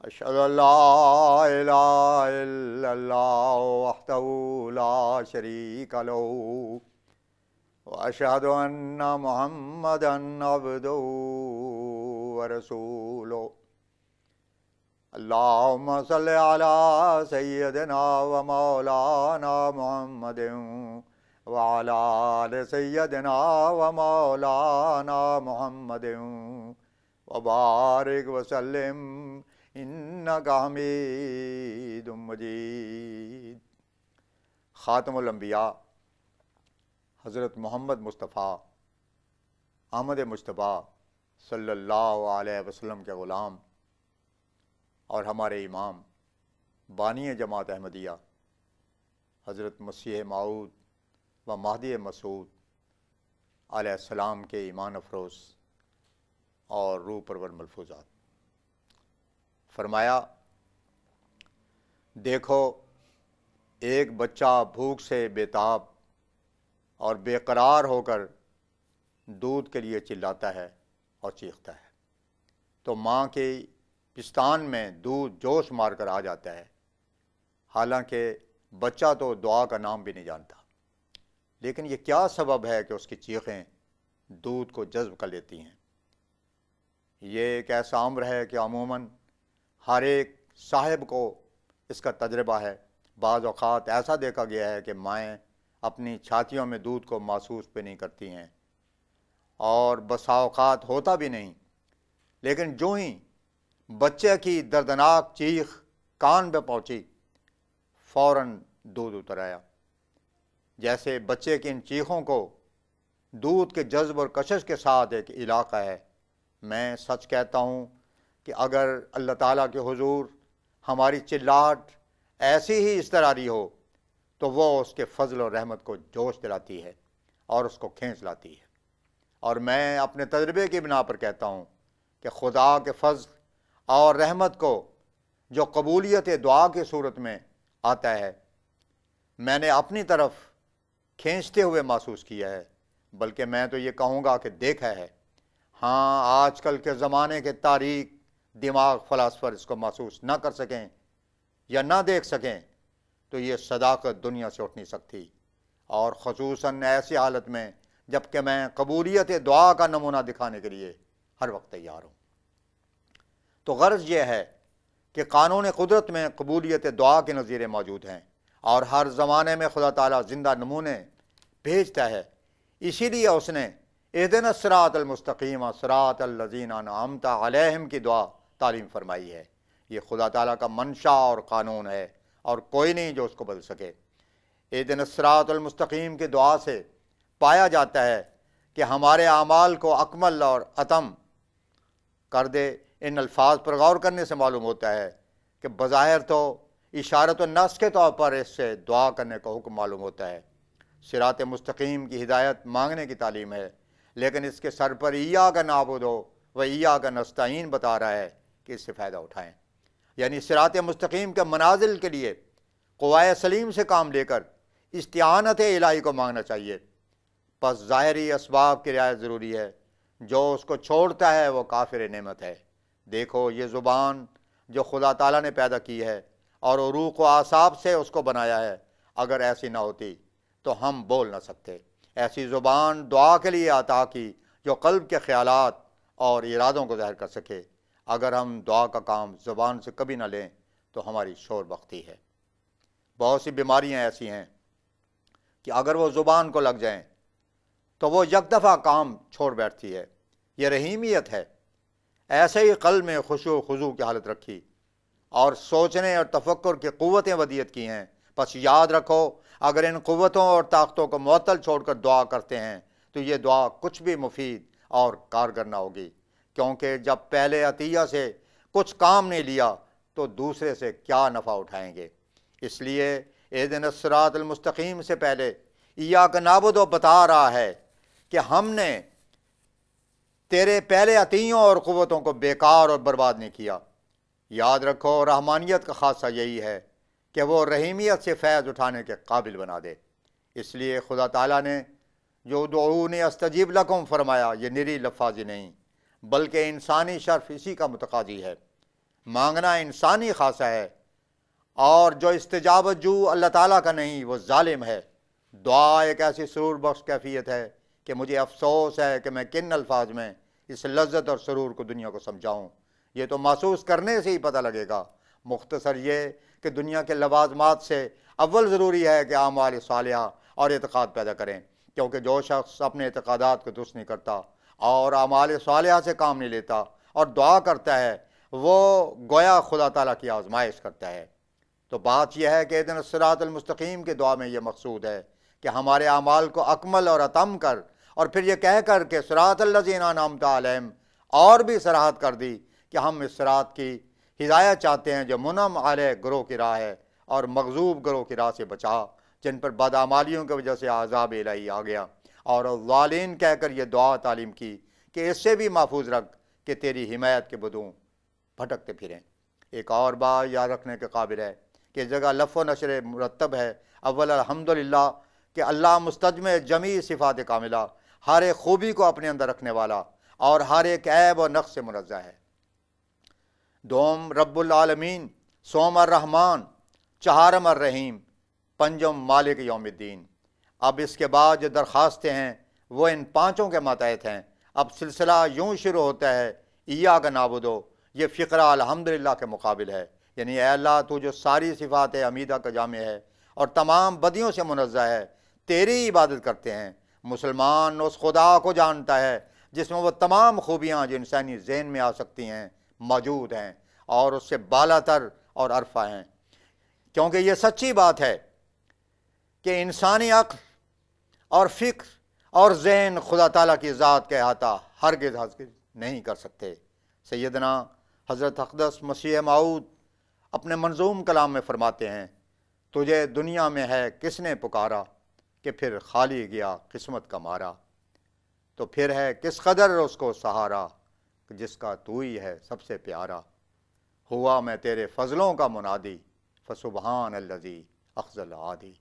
اشہدو ان لا الہ الا اللہ وحدہ لا شریک لہ واشہد ان محمدا عبدہ ورسولہ اللہم صلی علی سیدنا و مولانا محمد وعلی آل سیدنا و مولانا محمد وبارک وسلم انک حمید مجید۔ خاتم الانبیاء حضرت محمد مصطفیٰ احمد مجتبیٰ صلی اللہ علیہ وسلم کے غلام اور ہمارے امام بانی جماعت احمدیہ حضرت مسیح موعود و مہدی مسعود علیہ السلام کے ایمان افروز اور روح پرور ملفوظات۔ فرمایا، دیکھو ایک بچہ بھوک سے بیتاب اور بے قرار ہو کر دودھ کے لیے چلاتا ہے اور چیختا ہے تو ماں کے پستان میں دودھ جوش مار کر آ جاتا ہے، حالانکہ بچہ تو دعا کا نام بھی نہیں جانتا، لیکن یہ کیا سبب ہے کہ اس کی چیخیں دودھ کو جذب کر لیتی ہیں؟ یہ ایک ایسا امر ہے کہ عموماً ہر ایک صاحب کو اس کا تجربہ ہے۔ بعض اوقات ایسا دیکھا گیا ہے کہ مائیں اپنی چھاتیوں میں دودھ کو محسوس بھی نہیں کرتی ہیں، اور بسا اوقات ہوتا بھی نہیں، لیکن جو ہی بچے کی دردناک چیخ کان پہ پہنچی فوراً دودھ اتر آیا۔ جیسے بچے کی ان چیخوں کو دودھ کے جذب اور کشش کے ساتھ ایک علاقہ ہے۔ میں سچ کہتا ہوں کہ اگر اللہ تعالیٰ کے حضور ہماری چلاہٹ ایسی ہی اضطراری ہو تو وہ اس کے فضل اور رحمت کو جوش دلاتی ہے اور اس کو کھینچ لاتی ہے۔ اور میں اپنے تجربے کی بنا پر کہتا ہوں کہ خدا کے فضل اور رحمت کو جو قبولیت دعا کی صورت میں آتا ہے، میں نے اپنی طرف کھینچتے ہوئے محسوس کیا ہے، بلکہ میں تو یہ کہوں گا کہ دیکھا ہے۔ ہاں، آج کل کے زمانے کے تاریک دماغ فلاسفر اس کو محسوس نہ کر سکیں یا نہ دیکھ سکیں تو یہ صداقت دنیا سے اٹھ نہیں سکتی، اور خصوصاً ایسی حالت میں جب کہ میں قبولیت دعا کا نمونہ دکھانے کے لیے ہر وقت تیار ہوں۔ تو غرض یہ ہے کہ قانون قدرت میں قبولیت دعا کے نظیرے موجود ہیں، اور ہر زمانے میں خدا تعالیٰ زندہ نمونے بھیجتا ہے۔ اسی لیے اس نے اہدنا الصراط المستقیم صراط الذین انعمت علیہم کی دعا تعلیم فرمائی ہے۔ یہ خدا تعالیٰ کا منشا اور قانون ہے، اور کوئی نہیں جو اس کو بدل سکے۔ اہدنا الصراط المستقیم کی دعا سے پایا جاتا ہے کہ ہمارے اعمال کو اکمل اور اتم کر دے۔ ان الفاظ پر غور کرنے سے معلوم ہوتا ہے کہ بظاہر تو اشارت النص کے طور پر اس سے دعا کرنے کا حکم معلوم ہوتا ہے، صراط مستقیم کی ہدایت مانگنے کی تعلیم ہے، لیکن اس کے سر پر ایاک نعبد و ایاک نستعین بتا رہا ہے کہ اس سے فائدہ اٹھائیں۔ یعنی صراط مستقیم کے منازل کے لیے قوائے سلیم سے کام لے کر استعانت الہی کو مانگنا چاہیے۔ پس ظاہری اسباب کی رعایت ضروری ہے، جو اس کو چھوڑتا ہے وہ کافر نعمت ہے۔ دیکھو یہ زبان جو خدا تعالیٰ نے پیدا کی ہے اور عروق و اعصاب سے اس کو بنایا ہے، اگر ایسی نہ ہوتی تو ہم بول نہ سکتے۔ ایسی زبان دعا کے لیے عطا کی جو قلب کے خیالات اور ارادوں کو ظاہر کر سکے۔ اگر ہم دعا کا کام زبان سے کبھی نہ لیں تو ہماری شور بختی ہے۔ بہت سی بیماریاں ایسی ہیں کہ اگر وہ زبان کو لگ جائیں تو وہ یک دفعہ کام چھوڑ بیٹھتی ہے۔ یہ رحیمیت ہے۔ ایسے ہی قلب میں خشوع و خضوع کی حالت رکھی اور سوچنے اور تفکر کی قوتیں ودیت کی ہیں۔ پس یاد رکھو، اگر ان قوتوں اور طاقتوں کو معطل چھوڑ کر دعا کرتے ہیں تو یہ دعا کچھ بھی مفید اور کارگر نہ ہوگی، کیونکہ جب پہلے عطیہ سے کچھ کام نہیں لیا تو دوسرے سے کیا نفع اٹھائیں گے۔ اس لیے اہدنا الصراط المستقیم سے پہلے ایاک نعبد بتا رہا ہے کہ ہم نے تیرے پہلے عطیوں اور قوتوں کو بیکار اور برباد نہیں کیا۔ یاد رکھو، رحمانیت کا خاصہ یہی ہے کہ وہ رحیمیت سے فیض اٹھانے کے قابل بنا دے۔ اس لیے خدا تعالیٰ نے جو ادعونی استجیب لکم فرمایا، یہ نری لفاظی نہیں بلکہ انسانی شرف اسی کا متقاضی ہے۔ مانگنا انسانی خاصہ ہے، اور جو استجابت جو اللہ تعالیٰ کا نہیں وہ ظالم ہے۔ دعا ایک ایسی سرور بخش کیفیت ہے کہ مجھے افسوس ہے کہ میں کن الفاظ میں اس لذت اور سرور کو دنیا کو سمجھاؤں، یہ تو محسوس کرنے سے ہی پتہ لگے گا۔ مختصر یہ کہ دنیا کے لوازمات سے اول ضروری ہے کہ اعمال صالحہ اور اعتقاد پیدا کریں، کیونکہ جو شخص اپنے اعتقادات کو درست نہیں کرتا اور اعمال صالحہ سے کام نہیں لیتا اور دعا کرتا ہے، وہ گویا خدا تعالیٰ کی آزمائش کرتا ہے۔ تو بات یہ ہے کہ اہدنا الصراط المستقیم کے دعا میں یہ مقصود ہے کہ ہمارے اعمال کو اکمل اور اتم کر، اور پھر یہ کہہ کر کہ صراط الذین انعمت علیہم، اور بھی صراحت کر دی کہ ہم اس صراط کی ہدایت چاہتے ہیں جو منعم علیہ گروہ کی راہ ہے، اور مغضوب گروہ کی راہ سے بچا جن پر بدعمالیوں کی وجہ سے عذاب الہی آ گیا، اور ضالین کہہ کر یہ دعا تعلیم کی کہ اس سے بھی محفوظ رکھ کہ تیری حمایت کے بدوں بھٹکتے پھریں۔ ایک اور بات یاد رکھنے کے قابل ہے کہ جگہ لف و نشر مرتب ہے، اول الحمدللہ کہ اللہ مستجمع جمیع صفات کاملہ، ہر ایک خوبی کو اپنے اندر رکھنے والا اور ہر ایک عیب و نقص سے منزہ ہے۔ دوم رب العالمین، سوم الرحمن، چہارم الرحیم، پنجم مالک یوم الدین۔ اب اس کے بعد جو درخواستیں ہیں وہ ان پانچوں کے ماتحت ہیں۔ اب سلسلہ یوں شروع ہوتا ہے، ایاک نعبد، یہ فقرہ الحمدللہ کے مقابل ہے، یعنی اے اللہ تو جو ساری صفات حمیدہ کا جامع ہے اور تمام بدیوں سے منزہ ہے، تیری عبادت کرتے ہیں۔ مسلمان اس خدا کو جانتا ہے جس میں وہ تمام خوبیاں جو انسانی ذہن میں آ سکتی ہیں موجود ہیں، اور اس سے بالا تر اور عرفہ ہیں، کیونکہ یہ سچی بات ہے کہ انسانی عقل اور فکر اور ذہن خدا تعالیٰ کی ذات کا احاطہ ہرگز نہیں کر سکتے۔ سیدنا حضرت اقدس مسیح موعود اپنے منظوم کلام میں فرماتے ہیں، تجھے دنیا میں ہے کس نے پکارا کہ پھر خالی گیا قسمت کا مارا، تو پھر ہے کس قدر اس کو سہارا جس کا تو ہی ہے سب سے پیارا، ہوا میں تیرے فضلوں کا منادی فسبحان الذی اخذ العادی،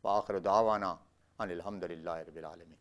وآخر دعوانا ان الحمدللہ رب العالمین۔